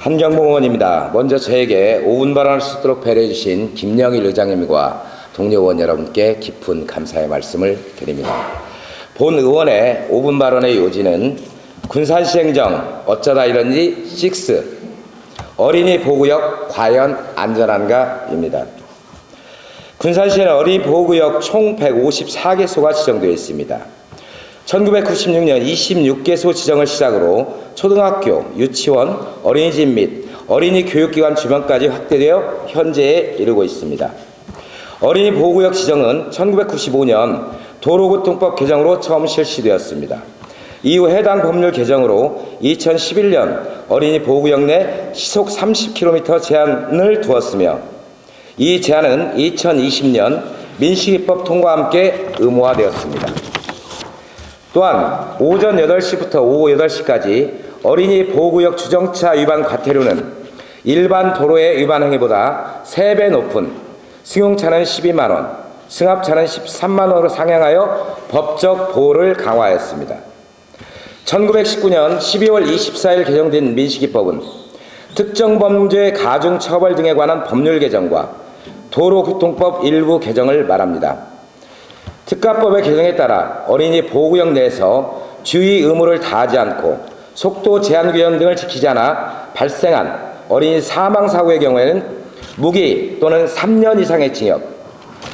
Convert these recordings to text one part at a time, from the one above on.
한경봉 의원입니다. 먼저 저에게 5분 발언할 수 있도록 배려해 주신 김영일 의장님과 동료 의원 여러분께 깊은 감사의 말씀을 드립니다. 본 의원의 5분 발언의 요지는 군산시 행정 어쩌다 이런 일 6 어린이 보호구역 과연 안전한가입니다. 군산시에는 어린이 보호구역 총 154개소가 지정되어 있습니다. 1996년 26개소 지정을 시작으로 초등학교, 유치원, 어린이집 및 어린이 교육기관 주변까지 확대되어 현재에 이르고 있습니다. 어린이 보호구역 지정은 1995년 도로교통법 개정으로 처음 실시되었습니다. 이후 해당 법률 개정으로 2011년 어린이 보호구역 내 시속 30km 제한을 두었으며 이 제한은 2020년 민식이법 통과와 함께 의무화되었습니다. 또한 오전 8시부터 오후 8시까지 어린이 보호구역 주정차 위반 과태료는 일반 도로의 위반 행위보다 3배 높은 승용차는 12만원, 승합차는 13만원으로 상향하여 법적 보호를 강화하였습니다. 1919년 12월 24일 개정된 민식이법은 특정 범죄 가중 처벌 등에 관한 법률 개정과 도로교통법 일부 개정을 말합니다. 특가법의 개정에 따라 어린이 보호구역 내에서 주의 의무를 다하지 않고 속도 제한 규정 등을 지키지 않아 발생한 어린이 사망 사고의 경우에는 무기 또는 3년 이상의 징역,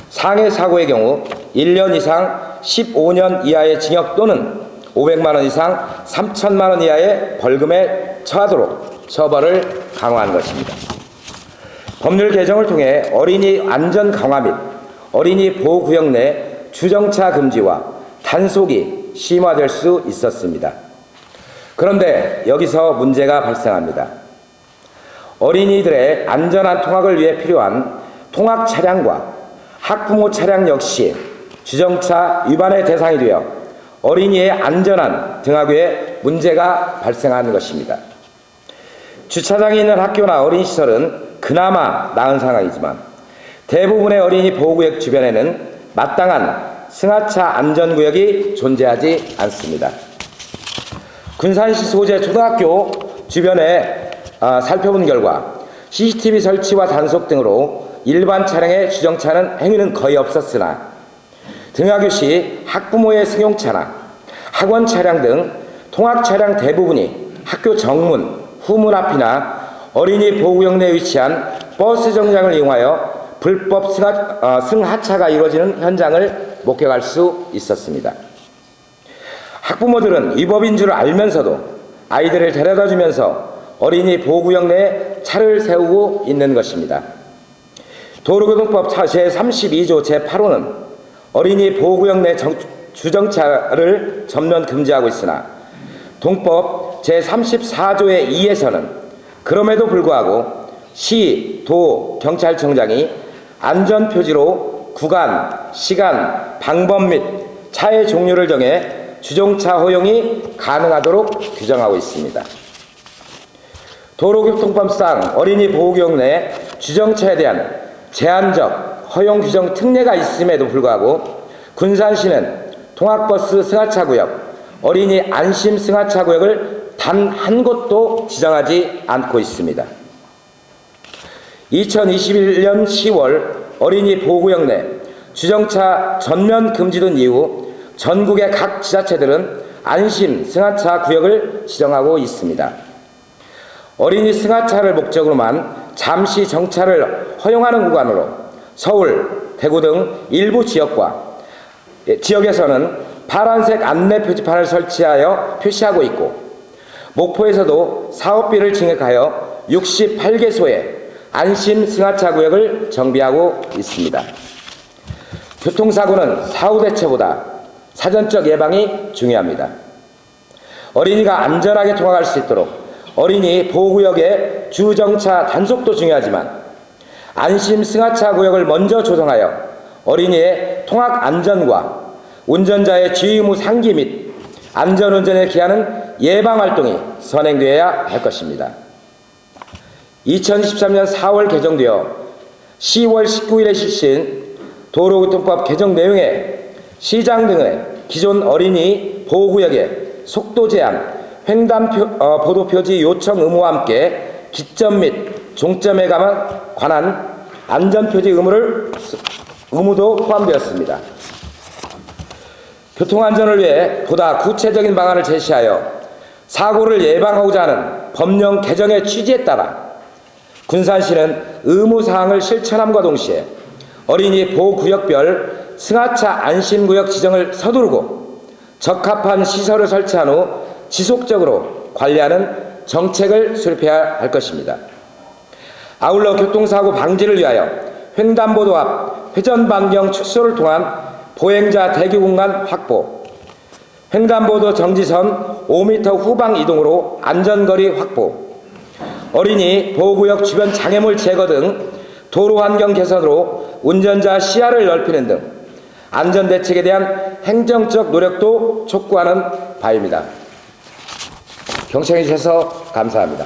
상해 사고의 경우 1년 이상 15년 이하의 징역 또는 500만 원 이상 3천만 원 이하의 벌금에 처하도록 처벌을 강화한 것입니다. 법률 개정을 통해 어린이 안전 강화 및 어린이 보호구역 내 주정차 금지와 단속이 심화될 수 있었습니다. 그런데 여기서 문제가 발생합니다. 어린이들의 안전한 통학을 위해 필요한 통학 차량과 학부모 차량 역시 주정차 위반의 대상이 되어 어린이의 안전한 등하교에 문제가 발생하는 것입니다. 주차장이 있는 학교나 어린이시설은 그나마 나은 상황이지만 대부분의 어린이 보호구역 주변에는 마땅한 승하차 안전구역이 존재하지 않습니다. 군산시 소재 초등학교 주변에 살펴본 결과 CCTV 설치와 단속 등으로 일반 차량의 주정차는 행위는 거의 없었으나 등하교 시 학부모의 승용차나 학원 차량 등 통학 차량 대부분이 학교 정문, 후문 앞이나 어린이 보호구역 내에 위치한 버스 정류장을 이용하여 불법 승하차가 이루어지는 현장을 목격할 수 있었습니다. 학부모들은 위법인 줄 알면서도 아이들을 데려다 주면서 어린이 보호구역 내에 차를 세우고 있는 것입니다. 도로교통법 제32조 제8호는 어린이 보호구역 내 주정차를 전면 금지하고 있으나 동법 제34조의 2에서는 그럼에도 불구하고 시, 도, 경찰청장이 안전표지로 구간, 시간, 방법 및 차의 종류를 정해 주정차 허용이 가능하도록 규정하고 있습니다. 도로교통법상 어린이 보호구역 내 주정차에 대한 제한적 허용 규정 특례가 있음에도 불구하고 군산시는 통학버스 승하차구역, 어린이 안심 승하차구역을 단 한 곳도 지정하지 않고 있습니다. 2021년 10월 어린이 보호구역 내 주정차 전면 금지된 이후 전국의 각 지자체들은 안심 승하차 구역을 지정하고 있습니다. 어린이 승하차를 목적으로만 잠시 정차를 허용하는 구간으로 서울, 대구 등 일부 지역에서는 파란색 안내 표지판을 설치하여 표시하고 있고 목포에서도 사업비를 증액하여 68개소의 안심 승하차 구역을 정비하고 있습니다. 교통사고는 사후 대처보다 사전적 예방이 중요합니다. 어린이가 안전하게 통학할 수 있도록 어린이 보호구역의 주정차 단속도 중요하지만 안심 승하차 구역을 먼저 조성하여 어린이의 통학 안전과 운전자의 주의 의무 상기 및 안전운전에 기하는 예방활동이 선행되어야 할 것입니다. 2023년 4월 개정되어 10월 19일에 실시한 도로교통법 개정 내용에 시장 등의 기존 어린이 보호구역의 속도 제한, 횡단 보도표지 요청 의무와 함께 기점 및 종점에 관한 안전표지 의무도 포함되었습니다. 교통안전을 위해 보다 구체적인 방안을 제시하여 사고를 예방하고자 하는 법령 개정의 취지에 따라 군산시는 의무사항을 실천함과 동시에 어린이 보호구역별 승하차 안심구역 지정을 서두르고 적합한 시설을 설치한 후 지속적으로 관리하는 정책을 수립해야 할 것입니다. 아울러 교통사고 방지를 위하여 횡단보도 앞 회전반경 축소를 통한 보행자 대기 공간 확보, 횡단보도 정지선 5m 후방 이동으로 안전거리 확보, 어린이 보호구역 주변 장애물 제거 등 도로 환경 개선으로 운전자 시야를 넓히는 등 안전대책에 대한 행정적 노력도 촉구하는 바입니다. 경청해 주셔서 감사합니다.